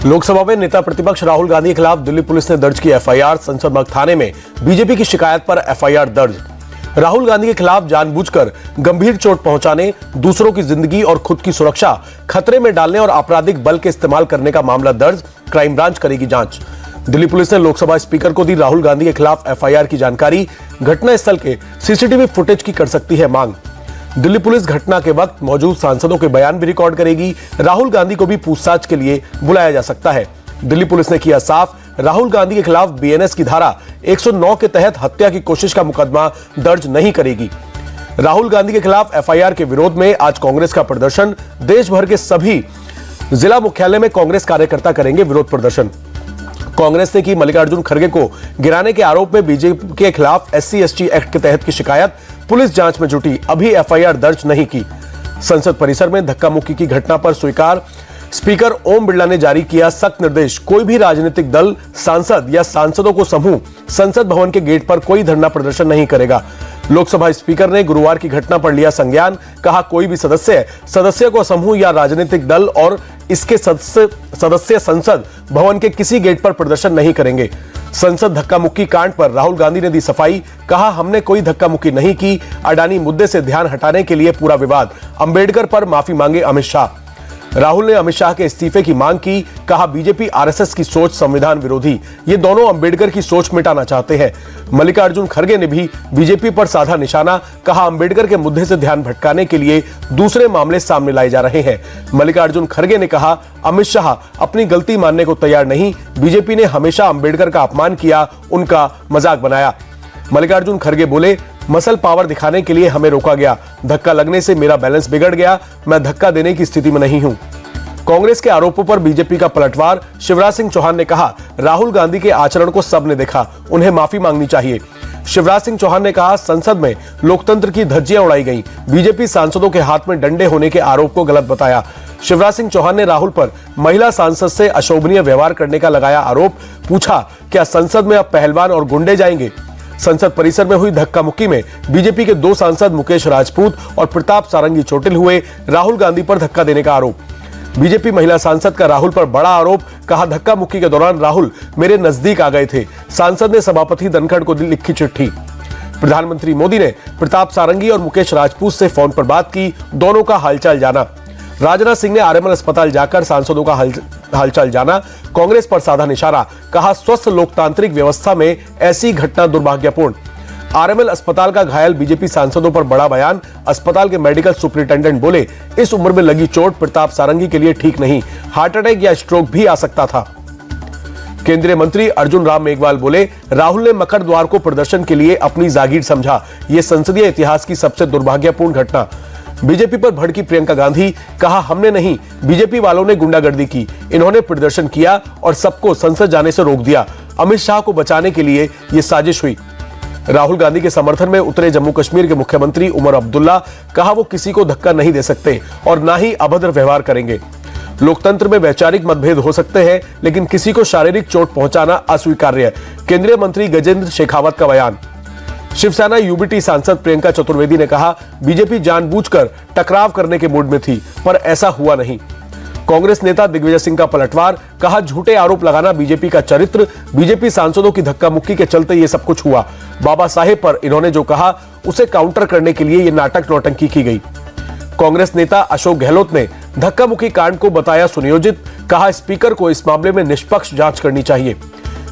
लोकसभा में नेता प्रतिपक्ष राहुल गांधी के खिलाफ दिल्ली पुलिस ने दर्ज की एफआईआर। संसद मग थाने में बीजेपी की शिकायत पर एफआईआर दर्ज। राहुल गांधी के खिलाफ जानबूझकर गंभीर चोट पहुंचाने, दूसरों की जिंदगी और खुद की सुरक्षा खतरे में डालने और आपराधिक बल के इस्तेमाल करने का मामला दर्ज। क्राइम ब्रांच करेगी जांच। दिल्ली पुलिस ने लोकसभा स्पीकर को दी राहुल गांधी के खिलाफ एफआईआर की जानकारी। घटनास्थल के सीसीटीवी फुटेज की कर सकती है मांग। दिल्ली पुलिस घटना के वक्त मौजूद सांसदों के बयान भी रिकॉर्ड करेगी। राहुल गांधी को भी पूछताछ के लिए बुलाया जा सकता है। दिल्ली पुलिस ने किया साफ, राहुल गांधी के खिलाफ बीएनएस की धारा 109 के तहत हत्या की कोशिश का मुकदमा दर्ज नहीं करेगी। राहुल गांधी के खिलाफ एफआईआर के विरोध में आज कांग्रेस का प्रदर्शन। देश भर के सभी जिला मुख्यालय में कांग्रेस कार्यकर्ता करेंगे विरोध प्रदर्शन। कांग्रेस ने की मल्लिकार्जुन खड़गे को गिराने के आरोप में बीजेपी के खिलाफ SC/ST एक्ट के तहत की शिकायत। पुलिस जांच में जुटी, अभी एफआईआर दर्ज नहीं की। संसद परिसर में धक्का मुक्की की घटना पर स्वीकार। स्पीकर ओम बिरला ने जारी किया सख्त निर्देश। कोई भी राजनीतिक दल, सांसद या सांसदों को समूह संसद भवन के गेट पर कोई धरना प्रदर्शन नहीं करेगा। लोकसभा स्पीकर ने गुरुवार की घटना पर लिया संज्ञान। कहा, कोई भी सदस्य को समूह या राजनीतिक दल और इसके सदस्य संसद भवन के किसी गेट पर प्रदर्शन नहीं करेंगे। संसद धक्का मुक्की कांड पर राहुल गांधी ने दी सफाई। कहा, हमने कोई धक्का मुक्की नहीं की। अडानी मुद्दे से ध्यान हटाने के लिए पूरा विवाद। अंबेडकर पर माफी मांगे अमित शाह। राहुल ने अमित शाह के इस्तीफे की मांग की। कहा, बीजेपी आरएसएस की सोच संविधान विरोधी। ये दोनों अंबेडकर की सोच मिटाना चाहते हैं। मल्लिकार्जुन खड़गे ने भी बीजेपी पर साधा निशाना। कहा, अंबेडकर के मुद्दे से ध्यान भटकाने के लिए दूसरे मामले सामने लाए जा रहे हैं। मल्लिकार्जुन खड़गे ने कहा, अमित शाह अपनी गलती मानने को तैयार नहीं। बीजेपी ने हमेशा अंबेडकर का अपमान किया, उनका मजाक बनाया। मल्लिकार्जुन खड़गे बोले, मसल पावर दिखाने के लिए हमें रोका गया। धक्का लगने से मेरा बैलेंस बिगड़ गया। मैं धक्का देने की स्थिति में नहीं हूं। कांग्रेस के आरोपों पर बीजेपी का पलटवार। शिवराज सिंह चौहान ने कहा, राहुल गांधी के आचरण को सबने देखा, उन्हें माफी मांगनी चाहिए। शिवराज सिंह चौहान ने कहा, संसद में लोकतंत्र की धज्जियां उड़ाई गई। बीजेपी सांसदों के हाथ में डंडे होने के आरोप को गलत बताया। शिवराज सिंह चौहान ने राहुल पर महिला सांसद से अशोभनीय व्यवहार करने का लगाया आरोप। पूछा, क्या संसद में अब पहलवान और गुंडे जाएंगे? संसद परिसर में हुई धक्का मुक्की में बीजेपी के 2 सांसद मुकेश राजपूत और प्रताप सारंगी चोटिल हुए। राहुल गांधी पर धक्का देने का आरोप। बीजेपी महिला सांसद का राहुल पर बड़ा आरोप। कहा, धक्का मुक्की के दौरान राहुल मेरे नजदीक आ गए थे। सांसद ने सभापति धनखड़ को लिखी चिट्ठी। प्रधानमंत्री मोदी ने प्रताप सारंगी और मुकेश राजपूत से फोन पर बात की, दोनों का हालचाल जाना। राजनाथ सिंह ने आरएमएल अस्पताल जाकर सांसदों का हालचाल जाना। कांग्रेस पर साधा निशाना। कहा, स्वस्थ लोकतांत्रिक व्यवस्था में ऐसी घटना दुर्भाग्यपूर्ण। आरएमएल अस्पताल का घायल बीजेपी सांसदों पर बड़ा बयान। अस्पताल के मेडिकल सुपरिटेंडेंट बोले, इस उम्र में लगी चोट प्रताप सारंगी के लिए ठीक नहीं। हार्ट अटैक या स्ट्रोक भी आ सकता था। केंद्रीय मंत्री अर्जुन राम मेघवाल बोले, राहुल ने मकर द्वार को प्रदर्शन के लिए अपनी जागीर समझा। यह संसदीय इतिहास की सबसे दुर्भाग्यपूर्ण घटना। बीजेपी पर भड़की प्रियंका गांधी। कहा, हमने नहीं, बीजेपी वालों ने गुंडागर्दी की। इन्होंने प्रदर्शन किया और सबको संसद जाने से रोक दिया। अमित शाह को बचाने के लिए यह साजिश हुई। राहुल गांधी के समर्थन में उतरे जम्मू कश्मीर के मुख्यमंत्री उमर अब्दुल्ला। कहा, वो किसी को धक्का नहीं दे सकते और ना ही अभद्र व्यवहार करेंगे। लोकतंत्र में वैचारिक मतभेद हो सकते हैं, लेकिन किसी को शारीरिक चोट पहुंचाना अस्वीकार्य है। केंद्रीय मंत्री गजेंद्र शेखावत का बयान। शिवसेना यूबीटी सांसद प्रियंका चतुर्वेदी ने कहा, बीजेपी जानबूझकर टकराव करने के मूड में थी, पर ऐसा हुआ नहीं। कांग्रेस नेता दिग्विजय सिंह का पलटवार। कहा, झूठे आरोप लगाना बीजेपी का चरित्र। बीजेपी सांसदों की धक्का मुक्की के चलते ये सब कुछ हुआ। बाबा साहेब पर इन्होंने जो कहा, उसे काउंटर करने के लिए ये नाटक नौटंकी की गई। कांग्रेस नेता अशोक गहलोत ने धक्का मुक्की कांड को बताया सुनियोजित। कहा, स्पीकर को इस मामले में निष्पक्ष जांच करनी चाहिए।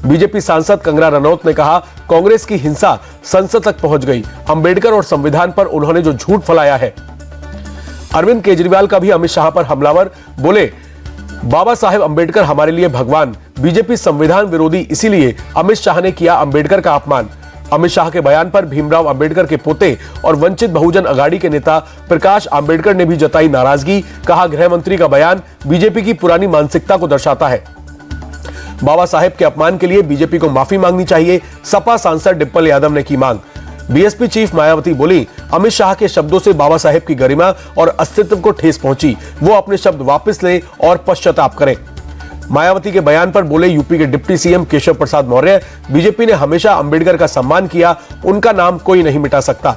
बीजेपी सांसद कंगना रनौत ने कहा, कांग्रेस की हिंसा संसद तक पहुंच गई। अंबेडकर और संविधान पर उन्होंने जो झूठ फैलाया है। अरविंद केजरीवाल का भी अमित शाह पर हमलावर। बोले, बाबा साहेब अंबेडकर हमारे लिए भगवान। बीजेपी संविधान विरोधी, इसीलिए अमित शाह ने किया अंबेडकर का अपमान। अमित शाह के बयान पर भीमराव अंबेडकर के पोते और वंचित बहुजन अघाड़ी के नेता प्रकाश अंबेडकर ने भी जताई नाराजगी। कहा, गृह मंत्री का बयान बीजेपी की पुरानी मानसिकता को दर्शाता है। बाबा साहेब के अपमान के लिए बीजेपी को माफी मांगनी चाहिए। सपा सांसद डिम्पल यादव ने की मांग। बीएसपी चीफ मायावती बोली, अमित शाह के शब्दों से बाबा साहेब की गरिमा और अस्तित्व को ठेस पहुंची। वो अपने शब्द वापस लें और पश्चाताप करें। मायावती के बयान पर बोले यूपी के deputy CM Keshav Prasad Maurya, BJP ने हमेशा अंबेडकर का सम्मान किया, उनका नाम कोई नहीं मिटा सकता।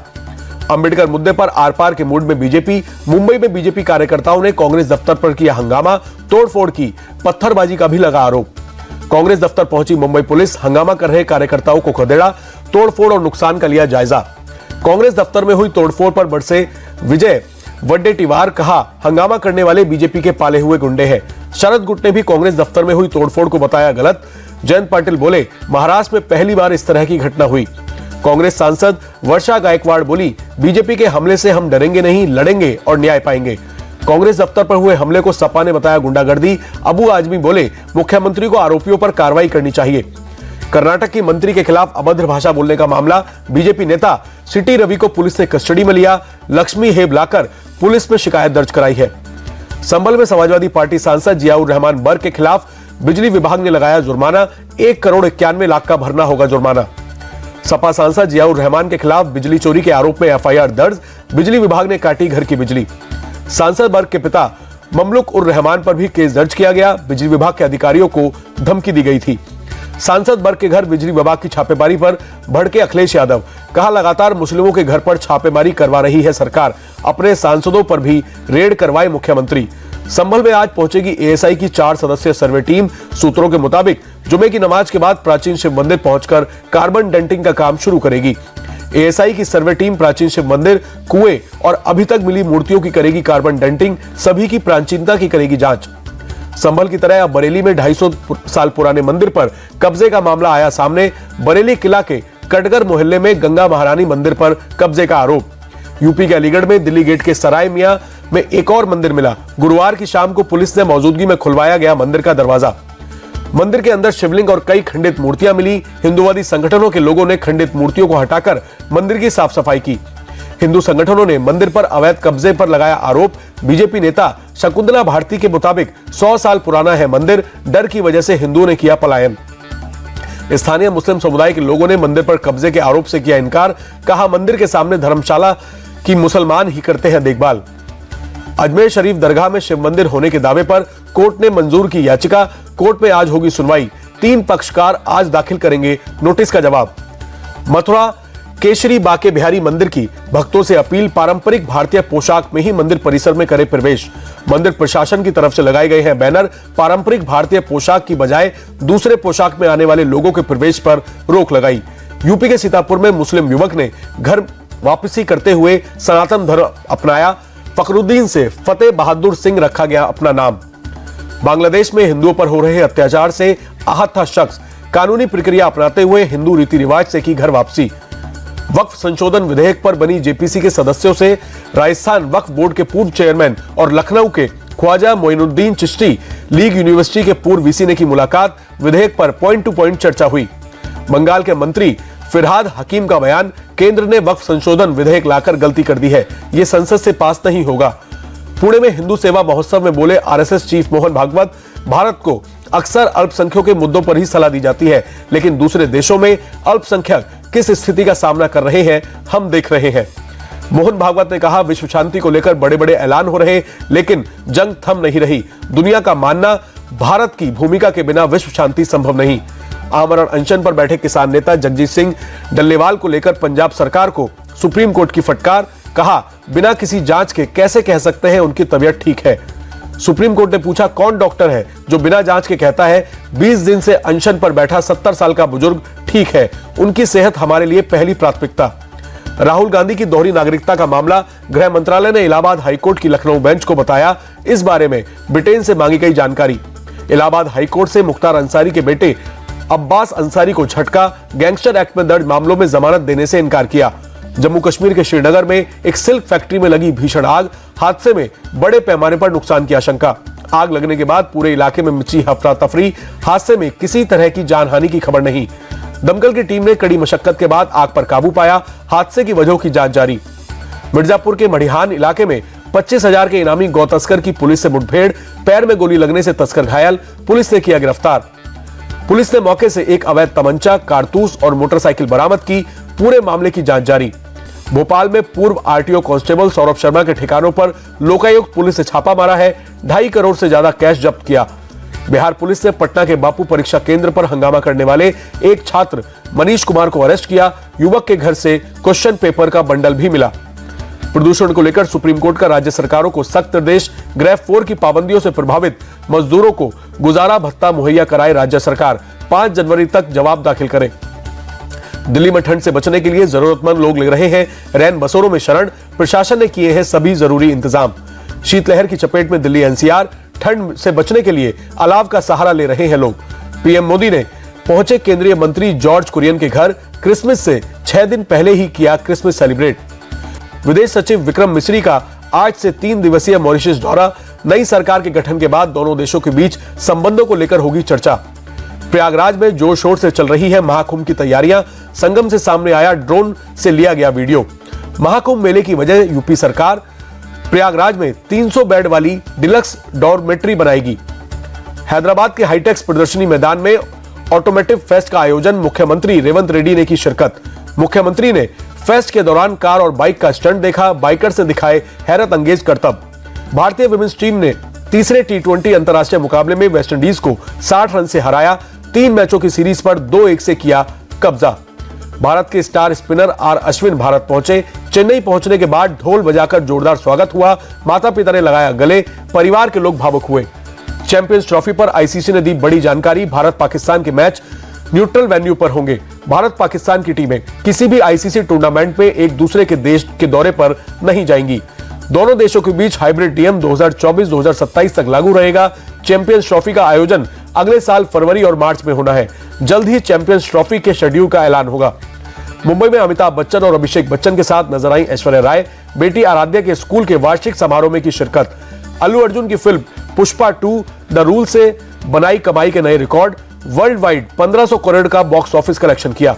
अंबेडकर मुद्दे पर आर पार के मूड में बीजेपी। मुंबई में बीजेपी कार्यकर्ताओं ने कांग्रेस दफ्तर पर किया हंगामा, तोड़फोड़ की, पत्थरबाजी का भी लगा आरोप। कांग्रेस दफ्तर पहुंची मुंबई पुलिस, हंगामा कर रहे कार्यकर्ताओं को खदेड़ा, तोड़फोड़ और नुकसान का लिया जायजा। कांग्रेस दफ्तर में हुई तोड़फोड़ पर बरसे विजय वडेट्टीवार, कहा हंगामा करने वाले बीजेपी के पाले हुए गुंडे हैं। शरद गुट ने भी कांग्रेस दफ्तर में हुई तोड़फोड़ को बताया गलत। जयंत पाटिल बोले महाराष्ट्र में पहली बार इस तरह की घटना हुई। कांग्रेस सांसद वर्षा गायकवाड़ बोली बीजेपी के हमले से हम डरेंगे नहीं, लड़ेंगे और न्याय पाएंगे। कांग्रेस दफ्तर पर हुए हमले को सपा ने बताया गुंडागर्दी। अबू आजमी बोले मुख्यमंत्री को आरोपियों पर कार्रवाई करनी चाहिए। कर्नाटक की मंत्री के खिलाफ अभद्र भाषा बोलने का मामला, बीजेपी नेता सिटी रवि को पुलिस ने कस्टडी में लिया, लक्ष्मी हेब लाकर पुलिस में शिकायत दर्ज कराई है। संभल में समाजवादी पार्टी सांसद जियाउर रहमान बर्क के खिलाफ बिजली विभाग ने लगाया जुर्माना, 1,91,00,000 का भरना होगा जुर्माना। सपा सांसद जियाउर रहमान के खिलाफ बिजली चोरी के आरोप में एफआईआर दर्ज, बिजली विभाग ने काटी घर की बिजली। सांसद बर्क के पिता ममलुक उर रहमान पर भी केस दर्ज किया गया, बिजली विभाग के अधिकारियों को धमकी दी गई थी। सांसद बर्क के घर बिजली विभाग की छापेमारी पर भड़के अखिलेश यादव, कहा लगातार मुस्लिमों के घर पर छापेमारी करवा रही है सरकार, अपने सांसदों पर भी रेड करवाए मुख्यमंत्री। संभल में आज पहुंचेगी एएसआई की 4 सदस्यीय सर्वे टीम। सूत्रों के मुताबिक जुमे की नमाज के बाद प्राचीन शिव मंदिर पहुंचकर कार्बन डेंटिंग का काम शुरू करेगी। एएसआई की सर्वे टीम प्राचीन शिव मंदिर, कुएं और अभी तक मिली मूर्तियों की करेगी कार्बन डेंटिंग, सभी की प्राचीनता की करेगी जांच। संभल की तरह अब बरेली में 250 साल पुराने मंदिर पर कब्जे का मामला आया सामने। बरेली किला के कटगर मोहल्ले में गंगा महारानी मंदिर पर कब्जे का आरोप। यूपी के अलीगढ़ में दिल्ली गेट के सराय मियां में एक और मंदिर मिला। गुरुवार की शाम को पुलिस ने मौजूदगी में खुलवाया गया मंदिर का दरवाजा। मंदिर के अंदर शिवलिंग और कई खंडित मूर्तियां मिली। हिंदुवादी संगठनों के लोगों ने खंडित मूर्तियों को हटाकर मंदिर की साफ सफाई की। हिंदू संगठनों ने मंदिर पर अवैध कब्जे पर लगाया आरोप। बीजेपी नेता शकुंतला भारती के मुताबिक 100 साल पुराना है मंदिर, डर की वजह से हिंदुओं ने किया पलायन। स्थानीय मुस्लिम समुदाय के लोगों ने मंदिर पर कब्जे के आरोप से किया इनकार, कहा मंदिर के सामने धर्मशाला की मुसलमान ही करते हैं देखभाल। अजमेर शरीफ दरगाह में शिव मंदिर होने के दावे पर कोर्ट ने मंजूर की याचिका। कोर्ट में आज होगी सुनवाई। 3 पक्षकार आज दाखिल करेंगे नोटिस का जवाब। मथुरा केशरी बाके बिहारी मंदिर की भक्तों से अपील, पारंपरिक भारतीय पोशाक में ही मंदिर परिसर में करे प्रवेश। मंदिर प्रशासन की तरफ से लगाए गए हैं बैनर। पारंपरिक भारतीय पोशाक की बजाय दूसरे पोशाक में आने वाले लोगों के प्रवेश पर रोक लगाई। यूपी के सीतापुर में मुस्लिम युवक ने घर वापसी करते हुए सनातन धर्म अपनाया। फखरुद्दीन से फतेह बहादुर सिंह रखा गया अपना नाम। बांग्लादेश में हिंदुओं पर हो रहे अत्याचार से आहत था शख्स, कानूनी प्रक्रिया अपनाते हुए हिंदू रीति रिवाज से की घर वापसी। वक्फ संशोधन विधेयक पर बनी जेपीसी के सदस्यों से राजस्थान वक्फ बोर्ड के पूर्व चेयरमैन और लखनऊ के ख्वाजा मोइनुद्दीन चिश्ती लीग यूनिवर्सिटी के पूर्व वीसी ने की मुलाकात। विधेयक पर पॉइंट टू पॉइंट चर्चा हुई। बंगाल के मंत्री फिरहाद हकीम का बयान, केंद्र ने वक्फ संशोधन विधेयक लाकर गलती कर दी है, यह संसद से पास नहीं होगा। पुणे में हिंदू सेवा महोत्सव में बोले आरएसएस चीफ मोहन भागवत, भारत को अक्सर अल्पसंख्यकों के मुद्दों पर ही सलाह दी जाती है, लेकिन दूसरे देशों में अल्पसंख्यक किस स्थिति का सामना कर रहे हैं हम देख रहे हैं। मोहन भागवत ने कहा विश्व शांति को लेकर बड़े बड़े ऐलान हो रहे, लेकिन जंग थम नहीं रही। दुनिया का मानना भारत की भूमिका के बिना विश्व शांति संभव नहीं। आमरण अनशन पर बैठे किसान नेता जगजीत सिंह डल्लेवाल को लेकर पंजाब सरकार को सुप्रीम कोर्ट की फटकार, कहा बिना किसी जांच के कैसे कह सकते हैं उनकी तबीयत ठीक है। सुप्रीम कोर्ट ने पूछा कौन डॉक्टर है जो बिना जांच के कहता है 20 दिन से अनशन पर बैठा 70 साल का बुजुर्ग ठीक है, उनकी सेहत हमारे लिए पहली प्राथमिकता। राहुल गांधी की दोहरी नागरिकता का मामला, गृह मंत्रालय ने इलाहाबाद हाईकोर्ट की लखनऊ बेंच को बताया इस बारे में ब्रिटेन से मांगी गई जानकारी। इलाहाबाद हाईकोर्ट से मुख्तार अंसारी के बेटे अब्बास अंसारी को झटका, गैंगस्टर एक्ट में दर्ज मामलों में जमानत देने से इनकार किया। जम्मू कश्मीर के श्रीनगर में एक सिल्क फैक्ट्री में लगी भीषण आग, हादसे में बड़े पैमाने पर नुकसान की आशंका। आग लगने के बाद पूरे इलाके में मची अफरा तफरी, हादसे में किसी तरह की जानहानि की खबर नहीं। दमकल की टीम ने कड़ी मशक्कत के बाद आग पर काबू पाया, हादसे की वजहों की जांच जारी। मिर्जापुर के मढ़िहान इलाके में 25,000 के इनामी गौ तस्कर की पुलिस से मुठभेड़, पैर में गोली लगने से तस्कर घायल, पुलिस ने किया गिरफ्तार। पुलिस ने मौके से एक अवैध तमंचा, कारतूस और मोटरसाइकिल बरामद की, पूरे मामले की जांच जारी। भोपाल में पूर्व आरटीओ कांस्टेबल सौरभ शर्मा के ठिकानों पर लोकायुक्त पुलिस ने छापा मारा है, 2.5 करोड़ से ज्यादा कैश जब्त किया। बिहार पुलिस ने पटना के बापू परीक्षा केंद्र पर हंगामा करने वाले एक छात्र मनीष कुमार को अरेस्ट किया। युवक के घर से क्वेश्चन पेपर का बंडल भी मिला। प्रदूषण को लेकर सुप्रीम कोर्ट का राज्य सरकारों को सख्त निर्देश। ग्रेफ 4 की पाबंदियों से प्रभावित मजदूरों को गुजारा भत्ता मुहैया कराए राज्य सरकार। 5 जनवरी तक जवाब दाखिल करें। दिल्ली में ठंड से बचने के लिए जरूरतमंद लोग ले रहे हैं रैन बसेरों में शरण। प्रशासन ने किए हैं सभी जरूरी इंतजाम। शीतलहर की चपेट में दिल्ली एनसीआर। ठंड से बचने के लिए अलाव का सहारा ले रहे हैं लोग। पीएम मोदी ने पहुंचे केंद्रीय मंत्री जॉर्ज कुरियन के घर। क्रिसमस से 6 दिन पहले ही किया क्रिसमस सेलिब्रेट। विदेश सचिव विक्रम मिस्री का आज से 3 दिवसीय मॉरिशस दौरा। नई सरकार के गठन के बाद दोनों देशों के बीच संबंधों को लेकर होगी चर्चा। प्रयागराज में जोर शोर से चल रही है महाकुंभ की तैयारियां। संगम से सामने आया ड्रोन से लिया गया वीडियो। महाकुंभ मेले की वजह यूपी सरकार प्रयागराज में 300 बेड वाली डिलक्स डॉर्मेट्री बनाएगी। हैदराबाद के हाईटेक्स प्रदर्शनी मैदान में ऑटोमोटिव फेस्ट का आयोजन। मुख्यमंत्री रेवंत रेड्डी ने की शिरकत। मुख्यमंत्री ने फेस्ट के दौरान कार और बाइक का स्टंट देखा। बाइकर से दिखाए हैरत अंगेज करतब। भारतीय विमेंस टीम ने तीसरे T20 अंतरराष्ट्रीय मुकाबले में वेस्टइंडीज को 60 रन से हराया। 3 मैचों की सीरीज पर 2-1 से किया कब्जा। भारत के star spinner R Ashwin Bharat पहुंचे। चेन्नई पहुंचने के बाद ढोल बजाकर जोरदार स्वागत हुआ। माता पिता ने लगाया गले। परिवार के लोग भावुक हुए। चैंपियंस ट्रॉफी पर आईसीसी ने दी बड़ी जानकारी। भारत पाकिस्तान के मैच न्यूट्रल वेन्यू पर होंगे। भारत पाकिस्तान की टीमें किसी भी आईसीसी टूर्नामेंट में एक दूसरे के देश के दौरे पर नहीं जाएंगी। दोनों देशों के बीच हाइब्रिड नियम 2024-2027 तक लागू रहेगा। चैंपियंस ट्रॉफी का आयोजन अगले साल फरवरी और मार्च में होना है। जल्द ही चैंपियंस ट्रॉफी के शेड्यूल का ऐलान होगा। मुंबई में अमिताभ बच्चन और अभिषेक बच्चन के साथ नजर आई ऐश्वर्या राय। बेटी आराध्या के स्कूल के वार्षिक समारोह में की शिरकत। अल्लू अर्जुन की फिल्म पुष्पा 2 द रूल से बनाई कमाई के नए रिकॉर्ड। वर्ल्ड वाइड 1500 करोड़ का बॉक्स ऑफिस कलेक्शन किया।